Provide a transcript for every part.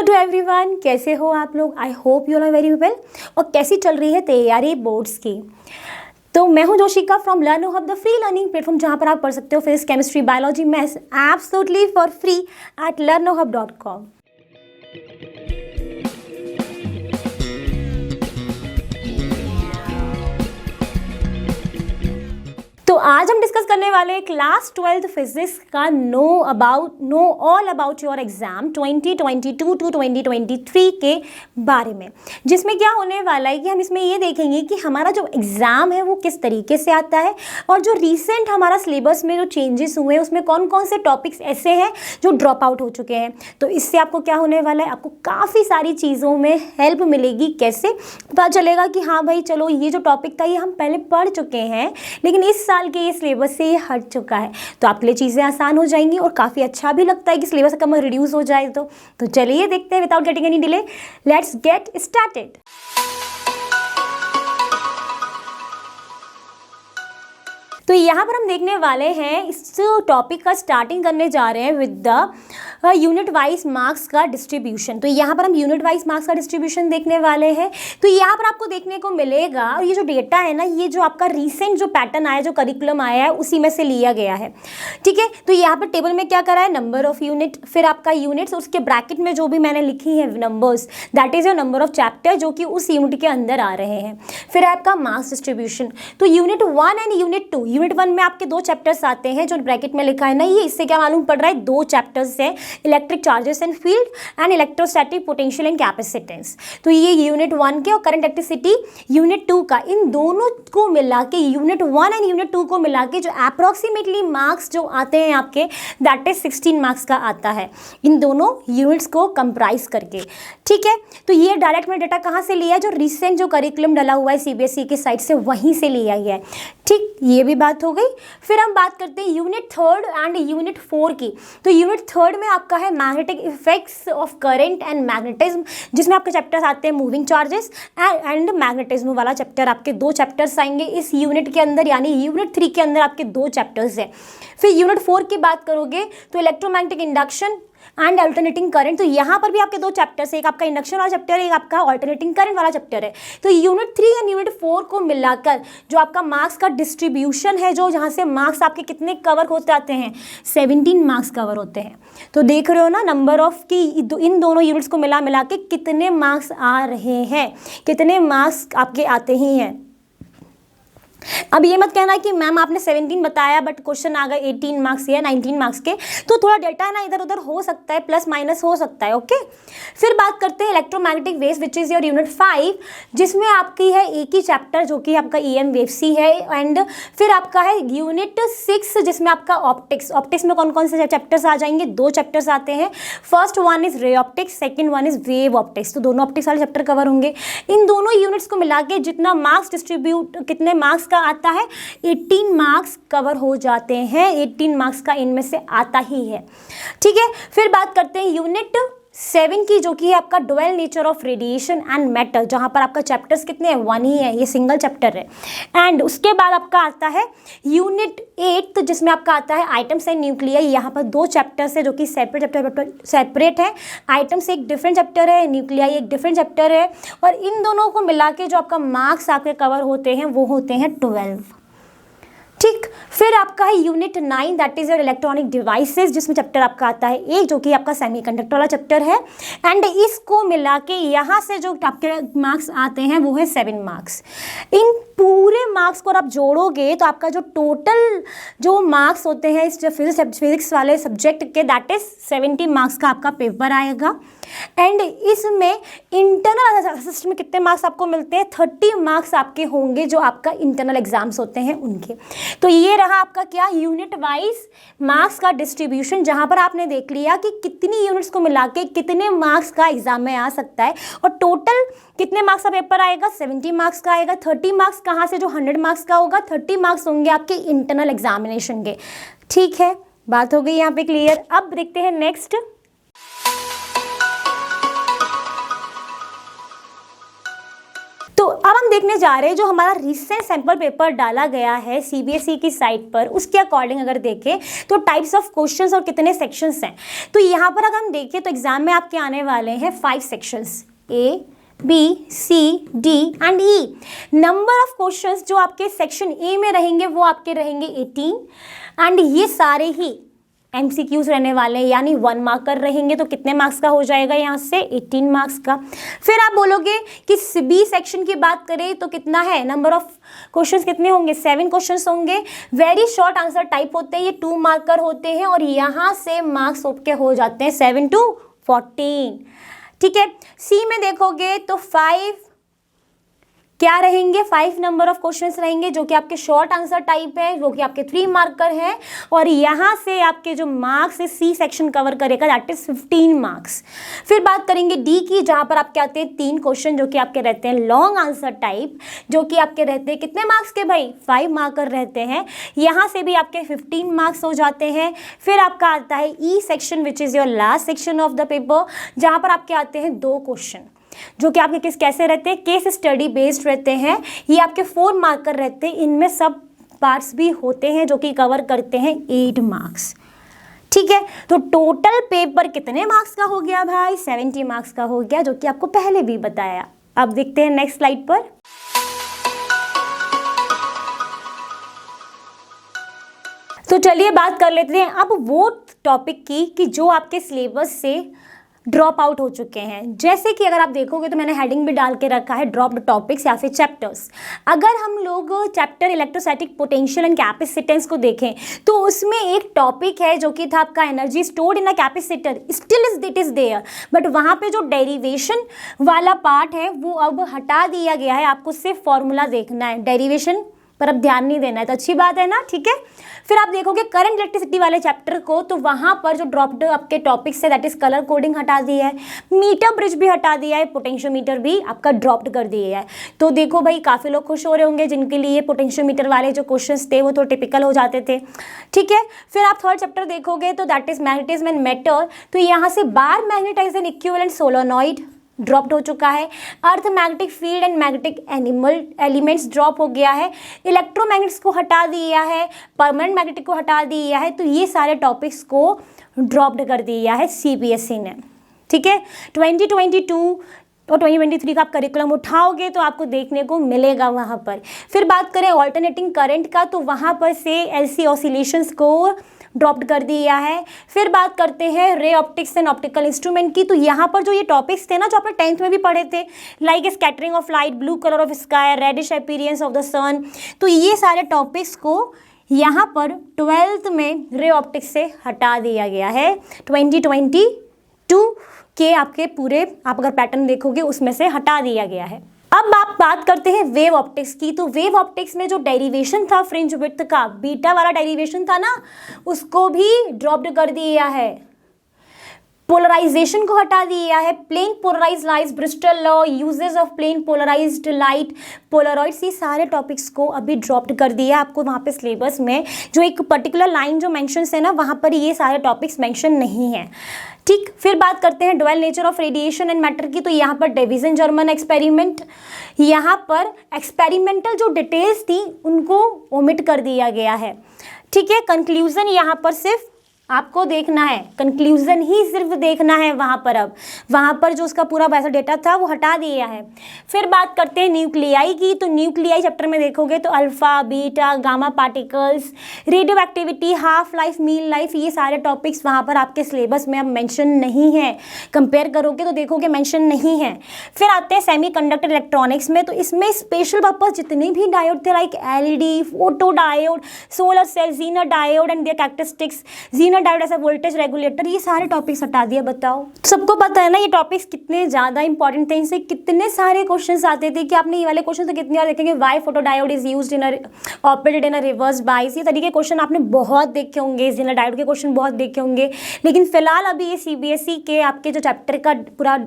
Hello to everyone, कैसे हो आप लोग। I hope you are very well. और कैसी चल रही है तैयारी बोर्ड्स की। तो मैं हूं Joshika from Learn Hub, the free learning platform, जहां पर आप पढ़ सकते हो physics, chemistry, biology, maths absolutely for free at learnerhub.com। तो आज हम डिस्कस करने वाले क्लास 12th फिजिक्स का know all about your exam 2022 to 2023 के बारे में, जिसमें क्या होने वाला है कि हम इसमें ये देखेंगे कि हमारा जो एग्जाम है वो किस तरीके से आता है और जो रिसेंट हमारा सिलेबस में जो चेंजेस हुए हैं उसमें कौन कौन से टॉपिक्स ऐसे हैं जो ड्रॉप आउट हो चुके हैं। तो इससे आपको क्या होने वाला है, आपको काफ़ी सारी चीज़ों में हेल्प मिलेगी। कैसे पता चलेगा कि हाँ भाई चलो ये जो टॉपिक था ये हम पहले पढ़ चुके हैं, लेकिन इस साल के ये सिलेबस से ये हट चुका है। तो आपके लिए चीज़ें आसान हो जाएंगी और काफ़ी अच्छा भी लगता है कि सिलेबस कम रिड्यूस हो जाए। तो चलिए देखते हैं without getting any delay, let's get started. तो यहाँ पर हम देखने वाले हैं, इस टॉपिक का स्टार्टिंग करने जा रहे हैं with the unit wise marks का डिस्ट्रीब्यूशन। तो यहाँ पर हम यूनिट वाइज मार्क्स का डिस्ट्रीब्यूशन देखने वाले हैं। तो यहाँ पर आपको देखने को मिलेगा, और ये जो डेटा है ना, ये जो आपका रिसेंट जो पैटर्न आया, जो करिकुलम आया है, उसी में से लिया गया है। ठीक है, तो यहाँ पर टेबल में क्या करा है, नंबर ऑफ यूनिट, फिर आपका यूनिट्स, उसके ब्रैकेट में जो भी मैंने लिखी है numbers, that is your number of chapter जो कि उस यूनिट के अंदर आ रहे हैं। फिर आपका मार्क्स डिस्ट्रीब्यूशन। तो यूनिट 1 एंड यूनिट 2, यूनिट 1 में आपके 2 चैप्टर्स आते हैं जो ब्रैकेट में लिखा है ना, ये इससे क्या मालूम पड़ रहा है, 2 चैप्टर्स हैं, electric charges and field and electrostatic potential and capacitance. तो ये यूनिट 1 के और करंट इलेक्ट्रिसिटी यूनिट 2 का, इन दोनों को मिला के, यूनिट 1 एंड यूनिट 2 को मिला के जो अप्रोक्सीमेटली मार्क्स जो आते हैं आपके, दैट इज 16 मार्क्स का आता है, इन दोनों यूनिट्स को कंप्राइज करके। ठीक है, तो ये डायरेक्ट में डेटा कहाँ से लिया है, जो रिसेंट जो करिकुलम डला हुआ है सीबीएसई की साइड से, वहीं से लिया गया है। ठीक, ये भी बात हो गई। फिर हम बात करते हैं यूनिट 3 एंड यूनिट 4 की। तो यूनिट 3 में आपका है magnetic effects of current and magnetism, जिसमें आपके चैप्टर्स आते हैं मूविंग चार्जेस एंड मैग्नेटिज्म वाला चैप्टर। आपके 2 चैप्टर्स आएंगे इस यूनिट के अंदर, यानी यूनिट 3 के अंदर आपके 2 चैप्टर्स हैं। फिर यूनिट 4 की बात करोगे तो electromagnetic induction and alternating current. तो यहाँ पर भी आपके 2 चैप्टर्स है, एक आपका इंडक्शन वाला चैप्टर है, एक आपका अल्टरनेटिंग करंट वाला चैप्टर है। तो यूनिट 3 एंड यूनिट 4 को मिलाकर जो आपका मार्क्स का डिस्ट्रीब्यूशन है, जो जहाँ से मार्क्स आपके कितने कवर होते आते हैं, 17 मार्क्स कवर होते हैं। तो देख रहे हो ना, नंबर ऑफ की इन दोनों यूनिट्स को मिला के कितने मार्क्स आ रहे हैं, कितने मार्क्स आपके आते ही हैं। अब ये मत कहना कि मैम आपने 17 बताया बट क्वेश्चन आ गए 18 मार्क्स या 19 मार्क्स के, तो थोड़ा डेटा है ना इधर उधर हो सकता है, प्लस माइनस हो सकता है। ओके, फिर बात करते हैं electromagnetic waves which is your unit 5, जिसमें आपकी है एक ही चैप्टर जो कि आपका EM वेव सी है। एंड फिर आपका है यूनिट 6, जिसमें आपका ऑप्टिक्स। ऑप्टिक्स में कौन कौन से चैप्टर्स आ जाएंगे, 2 चैप्टर्स आते हैं। First one is ray optics, second one is wave optics. तो दोनों ऑप्टिक्स वाले चैप्टर कवर होंगे। इन दोनों यूनिट्स को मिला के जितना मार्क्स डिस्ट्रीब्यूट, कितने मार्क्स का आता है, 18 मार्क्स कवर हो जाते हैं। 18 मार्क्स का इनमें से आता ही है। ठीक है, फिर बात करते हैं यूनिट 7 की, जो कि है आपका dual nature of radiation and matter, जहां पर आपका चैप्टर्स कितने हैं, 1 ही है, ये सिंगल चैप्टर है। एंड उसके बाद आपका आता है यूनिट 8, जिसमें आपका आता है आइटम्स एंड न्यूक्लियर। यहाँ पर 2 चैप्टर्स है जो कि सेपरेट है। आइटम्स एक डिफरेंट चैप्टर है, न्यूक्लियर एक डिफरेंट चैप्टर है, और इन दोनों को मिला के जो आपका मार्क्स आपके कवर होते हैं वो होते हैं 12। ठीक, फिर आपका है unit 9, that is your electronic devices, जिसमें चैप्टर आपका आता है एक, जो कि आपका सेमीकंडक्टर वाला चैप्टर है। एंड इसको मिला के यहाँ से जो आपके मार्क्स आते हैं वो है 7 मार्क्स। इन पूरे मार्क्स को आप जोड़ोगे तो आपका जो टोटल जो मार्क्स होते हैं इस फिजिक्स वाले सब्जेक्ट के, दैट इज 70 मार्क्स का आपका पेपर आएगा। एंड इसमें इंटरनल असिस्ट में कितने मार्क्स आपको मिलते हैं, 30 मार्क्स आपके होंगे जो आपका इंटरनल एग्जाम्स होते हैं उनके। तो ये रहा आपका क्या, यूनिट वाइज मार्क्स का डिस्ट्रीब्यूशन, जहां पर आपने देख लिया कि कितनी यूनिट्स को मिला के कितने मार्क्स का एग्जाम में आ सकता है, और टोटल कितने मार्क्स का पेपर आएगा, 70 मार्क्स का आएगा। 30 मार्क्स कहाँ से, जो 100 मार्क्स का होगा, 30 मार्क्स होंगे आपके इंटरनल एग्जामिनेशन के। ठीक है, बात हो गई यहाँ पे क्लियर। अब देखते हैं नेक्स्ट। तो अब हम देखने जा रहे हैं जो हमारा रिसेंट सैंपल पेपर डाला गया है सीबीएसई की साइट पर, उसके अकॉर्डिंग अगर देखें तो टाइप्स ऑफ क्वेश्चंस और कितने सेक्शंस हैं। तो यहाँ पर अगर हम देखें तो एग्जाम में आपके आने वाले हैं 5 sections, A, B, C, D and E। Number of questions जो आपके सेक्शन ए में रहेंगे वो आपके रहेंगे 18 एंड ये सारे ही MCQs रहने वाले हैं, यानी 1 मार्कर रहेंगे। तो कितने मार्क्स का हो जाएगा यहाँ से 18 मार्क्स का। फिर आप बोलोगे कि बी सेक्शन की बात करें तो कितना है, नंबर ऑफ क्वेश्चंस कितने होंगे, 7 क्वेश्चंस होंगे। वेरी शॉर्ट आंसर टाइप होते हैं, ये 2 मार्कर होते हैं और यहाँ से मार्क्स आपके हो जाते हैं 7 to 14। ठीक है। सी में देखोगे तो 5 क्या रहेंगे, 5 नंबर ऑफ क्वेश्चंस रहेंगे जो कि आपके शॉर्ट आंसर टाइप है, जो कि आपके 3 मार्कर है और यहाँ से आपके जो मार्क्स है सी सेक्शन कवर करेगा, दैट इज 15 मार्क्स। फिर बात करेंगे डी की, जहाँ पर आपके आते हैं 3 क्वेश्चन जो कि आपके रहते हैं लॉन्ग आंसर टाइप, जो कि आपके रहते हैं कितने मार्क्स के भाई, 5 मार्कर रहते हैं। यहाँ से भी आपके 15 मार्क्स हो जाते हैं। फिर आपका आता है E section which is your last section of the paper, जहाँ पर आपके आते हैं 2 क्वेश्चन जो कि आपके कैसे रहते हैं, केस स्टडी बेस्ड रहते हैं। ये आपके 4 मार्कर रहते हैं, इनमें सब पार्ट्स भी होते हैं जो कि कवर करते हैं 8 मार्क्स। ठीक है। तो टोटल पेपर कितने मार्क्स का हो गया भाई, 70 मार्क्स का हो गया, जो कि आपको पहले भी बताया। अब देखते हैं नेक्स्ट स्लाइड पर। तो चलिए बात कर लेते हैं अब वो टॉपिक की कि जो आपके सिलेबस से ड्रॉप आउट हो चुके हैं। जैसे कि अगर आप देखोगे तो मैंने हेडिंग भी डाल के रखा है ड्रॉप्ड टॉपिक्स या फिर चैप्टर्स। अगर हम लोग chapter electrostatic potential and capacitance को देखें तो उसमें एक टॉपिक है जो कि था आपका energy stored in a capacitor, still it is there, but वहाँ पे जो डेरिवेशन वाला पार्ट है वो अब हटा दिया गया है। आपको सिर्फ फॉर्मूला देखना है, डेरिवेशन पर अब ध्यान नहीं देना है, तो अच्छी बात है ना। ठीक है। फिर आप देखोगे करंट इलेक्ट्रिसिटी वाले चैप्टर को, तो वहाँ पर जो ड्रॉप्ड आपके टॉपिक्स है दैट इज कलर कोडिंग हटा दिया है, मीटर ब्रिज भी हटा दिया है, पोटेंशियोमीटर भी आपका ड्रॉप्ड कर दिया है। तो देखो भाई काफ़ी लोग खुश हो रहे होंगे जिनके लिए पोटेंशियोमीटर वाले जो क्वेश्चंस थे वो थोड़े टिपिकल हो जाते थे। ठीक है। फिर आप थर्ड चैप्टर देखोगे तो that is magnetism and matter, तो यहाँ से बार मैग्नेटाइजेशन इक्विवेलेंट सोलेनॉइड ड्रॉप्ड हो चुका है। Earth magnetic field and magnetic elements drop हो गया है। इलेक्ट्रोमैग्नेट्स को हटा दिया है, परमानेंट मैग्नेटिक को हटा दिया है। तो ये सारे टॉपिक्स को ड्रॉप्ड कर दिया है सीबीएसई ने। ठीक है। 2022 और 2023 का आप करिकुलम उठाओगे तो आपको देखने को मिलेगा वहाँ पर। फिर बात करें ऑल्टरनेटिंग करंट का, तो वहाँ पर से एलसी ऑसिलेशंस को ड्रॉप्ड कर दिया है। फिर बात करते हैं ray optics and optical instrument की, तो यहाँ पर जो ये टॉपिक्स थे ना जो आपने 10th में भी पढ़े थे, like scattering of light, blue colour of sky, reddish appearance of the sun, तो ये सारे टॉपिक्स को यहाँ पर 12th में रे ऑप्टिक्स से हटा दिया गया है। 2022 के आपके पूरे आप अगर पैटर्न देखोगे उसमें से हटा दिया गया है। अब आप बात करते हैं वेव ऑप्टिक्स की, तो वेव ऑप्टिक्स में जो डेरिवेशन था फ्रिंज विड्थ का, बीटा वाला डेरिवेशन था ना, उसको भी ड्रॉप्ड कर दिया है। पोलराइजेशन को हटा दिया है। Plane polarised lights, Brewster law, uses of plane polarised light, polaroids, ये सारे टॉपिक्स को अभी ड्रॉप्ड कर दिया। आपको वहाँ पे सिलेबस में जो एक पर्टिकुलर लाइन जो मेंशंस है ना, वहाँ पर ये सारे टॉपिक्स मेंशन नहीं है। ठीक। फिर बात करते हैं dual nature of radiation and matter की, तो यहाँ पर डिवीजन जर्मन एक्सपेरिमेंट, यहाँ पर एक्सपेरिमेंटल जो डिटेल्स थी उनको ओमिट कर दिया गया है। ठीक है। कंक्लूजन यहाँ पर सिर्फ आपको देखना है, कंक्लूजन ही सिर्फ देखना है वहाँ पर। अब वहाँ पर जो उसका पूरा वैसा डेटा था वो हटा दिया है। फिर बात करते हैं न्यूक्लियाई की, तो न्यूक्लियाई चैप्टर में देखोगे तो alpha, beta, gamma particles, radio activity, half life, mean life, ये सारे टॉपिक्स वहाँ पर आपके सिलेबस में अब मेंशन नहीं है। कंपेयर करोगे तो देखोगे मेंशन नहीं है। फिर आते हैं सेमीकंडक्टर इलेक्ट्रॉनिक्स में, तो इसमें स्पेशल पर्पस जितने भी डायोड थे like LED, photo diode, solar cell, Zener diode and their characteristics, Zener diode ऐसा वोल्टेज रेगुलेटर, ये सारे टॉपिक्स हटा दिए। बताओ, सबको पता है ना ये टॉपिक्स कितने ज़्यादा इंपॉर्टेंट थे, इनसे कितने सारे क्वेश्चंस आते थे कि आपने ये वाले क्वेश्चन तो कितनी बार देखेंगे, why photo diode is used in operated in reverse bias, ये तरीके क्वेश्चन आपने बहुत देखे होंगे, जीनर डायोड के क्वेश्चन बहुत देखे होंगे। लेकिन फिलहाल अभी ये सीबीएसई के आपके जो चैप्टर का पूरा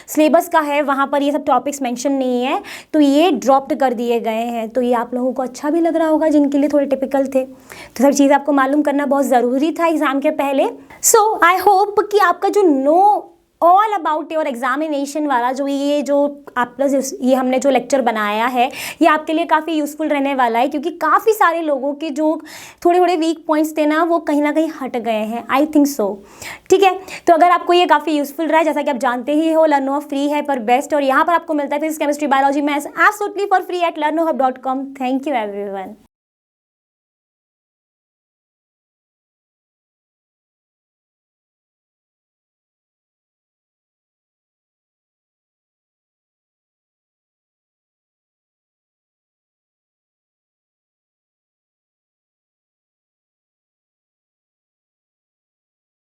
सिलेबस का है वहाँ पर ये सब टॉपिक्स मेंशन नहीं है, तो ये ड्रॉप्ड कर दिए गए हैं। तो ये आप लोगों को अच्छा भी लग रहा होगा जिनके लिए थोड़े टिपिकल थे, तो सब चीज़ आपको मालूम करना बहुत ज़रूरी था एग्जाम के पहले। सो आई होप कि आपका जो ऑल अबाउट योर एग्जामिनेशन वाला जो आप ये हमने जो लेक्चर बनाया है ये आपके लिए काफ़ी यूज़फुल रहने वाला है, क्योंकि काफ़ी सारे लोगों के जो थोड़े थोड़े वीक पॉइंट्स थे ना वो कहीं ना कहीं हट गए हैं, आई थिंक सो। ठीक है, तो अगर आपको ये काफ़ी यूज़फुल रहा है, जैसा कि आप जानते ही हो लर्नो हब फ्री है पर बेस्ट, और यहाँ पर आपको मिलता है physics chemistry biology maths absolutely for free eight learnohub.com। Thank you everyone.